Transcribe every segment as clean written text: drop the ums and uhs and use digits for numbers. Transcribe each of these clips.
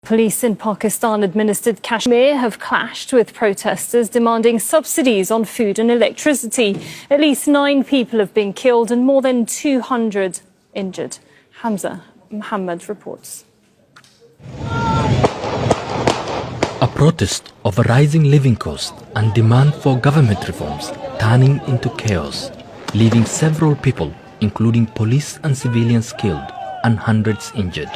Police in Pakistan-administered Kashmir have clashed with protesters demanding subsidies on food and electricity. At least 9 people have been killed and more than 200 injured. Hamza Muhammad reports. A protest of a rising living cost and demand for government reforms turning into chaos, leaving several people, including police and civilians, killed and hundreds injured.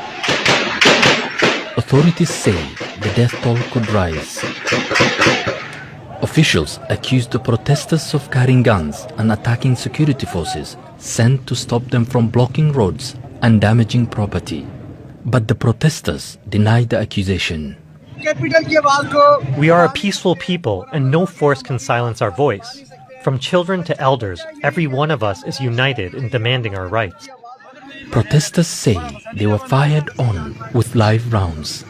Authorities say the death toll could rise. Officials accused the protesters of carrying guns and attacking security forces sent to stop them from blocking roads and damaging property. But the protesters denied the accusation. We are a peaceful people and no force can silence our voice. From children to elders, every one of us is united in demanding our rights. Protesters say they were fired on with live rounds.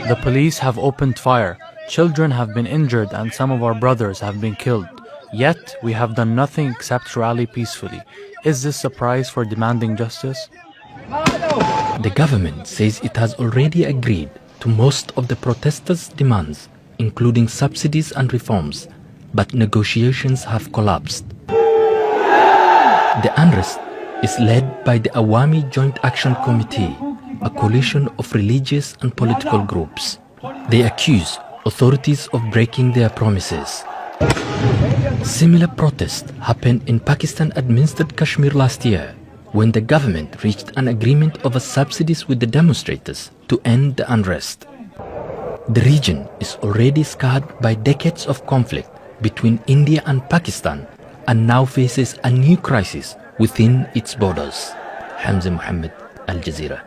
The police have opened fire. Children have been injured and some of our brothers have been killed. Yet we have done nothing except rally peacefully. Is this a price for demanding justice? The government says it has already agreed to most of the protesters' demands, including subsidies and reforms, but negotiations have collapsed. The unrest is led by the Awamiactioncommittee, a coalition of religious and political groups. They accuse authorities of breaking their promises. Similar protests happened in Pakistan-administered Kashmir last year, when the government reached an agreement over subsidies with the demonstrators to end the unrest. The region is already scarred by decades of conflict between India and Pakistan and now faces a new crisis within its borders. Hamza Muhammad, Al Jazeera.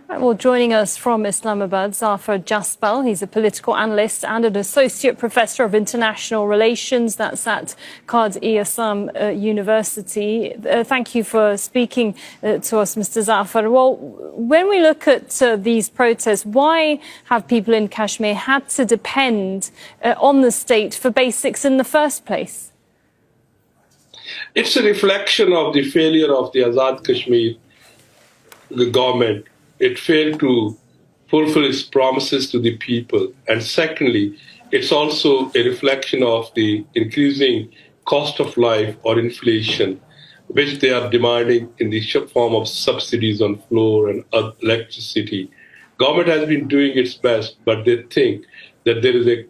Well, joining us from Islamabad, Zafar Jaspal. He's a political analyst and an associate professor of international relations. That's at Qadi-e-Azam University. Thank you for speaking to us, Mr. Zafar. Well, when we look at these protests, why have people in Kashmir had to depend on the state for basics in the first place? It's a reflection of the failure of the Azad Kashmir government. It failed to fulfill its promises to the people. And secondly, it's also a reflection of the increasing cost of life or inflation, which they are demanding in the form of subsidies on floor and electricity. Government has been doing its best, but they think that there is a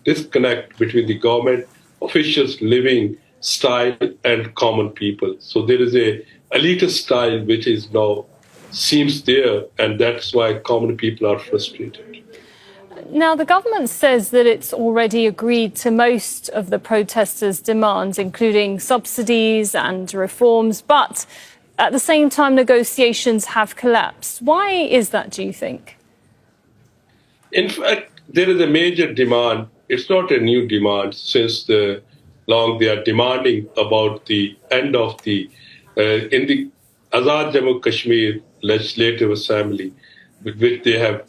disconnect between the government officials' living style and common people. So there is a elitist style which is now seems there, and that's why common people are frustrated. Now, the government says that it's already agreed to most of the protesters' demands, including subsidies and reforms, but at the same time, negotiations have collapsed. Why is that, do you think? In fact, there is a major demand. It's not a new demand. Since long they are demanding about the end of the, in the Azad Jammu Kashmir Legislative Assembly, with which they have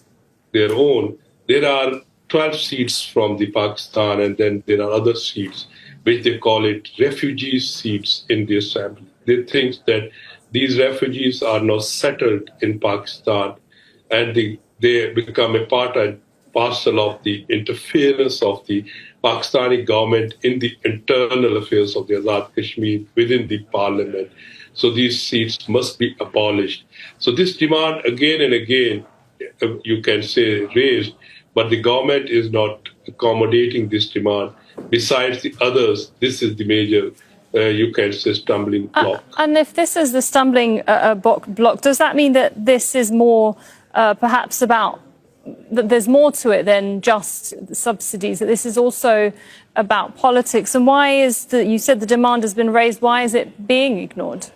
their own, there are 12 seats from the Pakistan, and then there are other seats, which they call it refugee seats in the assembly. They think that these refugees are now settled in Pakistan, and they become a part and parcel of the interference of the Pakistani government in the internal affairs of the Azad Kashmir within the parliament. So these seats must be abolished. So this demand again and again, you can say, raised, but the government is not accommodating this demand. Besides the others, this is the major, you can say, stumbling block. And if this is the stumbling block, does that mean that this is more perhaps about, that there's more to it than just subsidies, that this is also about politics? And why is you said the demand has been raised, why is it being ignored?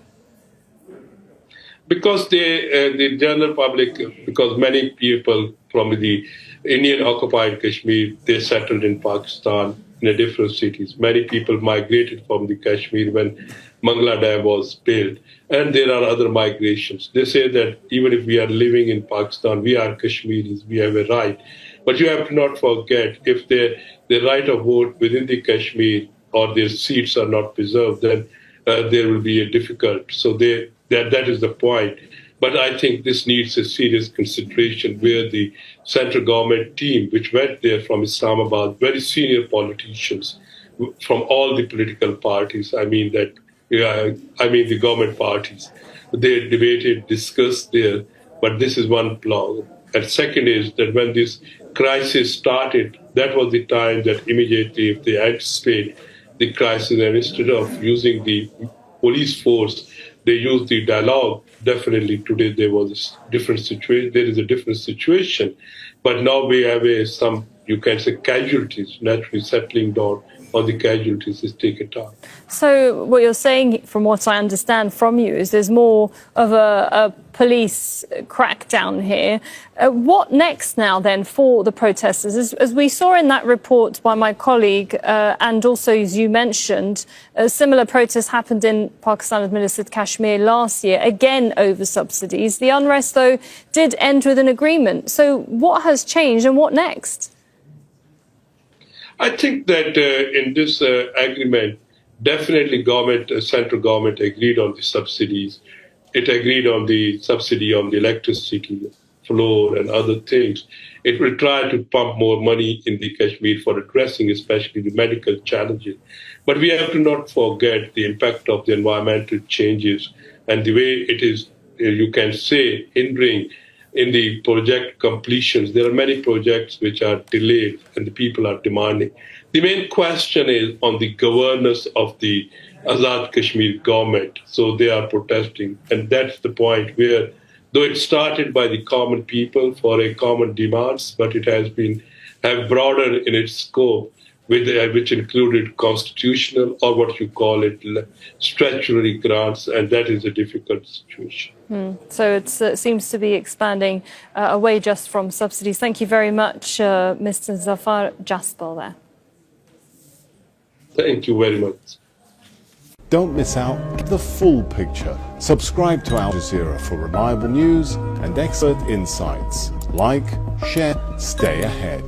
Because the general public, because many people from the Indian-occupied Kashmir, they settled in Pakistan in different cities. Many people migrated from the Kashmir when Mangla Dam was built. And there are other migrations. They say that even if we are living in Pakistan, we are Kashmiris, we have a right. But you have to not forget, if the right of vote within the Kashmir or their seats are not preserved, then there will be a difficult. So that is the point. But I think this needs a serious consideration where the central government team, which went there from Islamabad, very senior politicians from all the political parties, I mean the government parties, they debated, discussed there, but this is one plan. And second is that when this crisis started, that was the time that immediately, if they anticipate the crisis, and instead of using the police force, they used the dialogue. Definitely today there was a different situation. There is a different situation, but now we have some, you can say, casualties naturally settling down. On the casualties is taken time. So what you're saying, from what I understand from you, is there's more of a police crackdown here. What next now then for the protesters? As we saw in that report by my colleague, and also as you mentioned, a similar protest happened in Pakistan-administered Kashmir last year, again over subsidies. The unrest, though, did end with an agreement. So what has changed and what next? I think that in this agreement, definitely central government agreed on the subsidies. It agreed on the subsidy on the electricity, floor and other things. It will try to pump more money in the Kashmir for addressing especially the medical challenges. But we have to not forget the impact of the environmental changes and the way it is, you can say, hindering in the project completions. There are many projects which are delayed and the people are demanding. The main question is on the governance of the Azad Kashmir government. So they are protesting. And that's the point where, though it started by the common people for a common demands, but it has been broader in its scope, which included constitutional, or what you call it, statutory grants, and that is a difficult situation. So it seems to be expanding away just from subsidies. Thank you very much, Mr. Zafar Jaspal there. Thank you very much. Don't miss out the full picture. Subscribe to Al Jazeera for reliable news and expert insights. Like, share, stay ahead.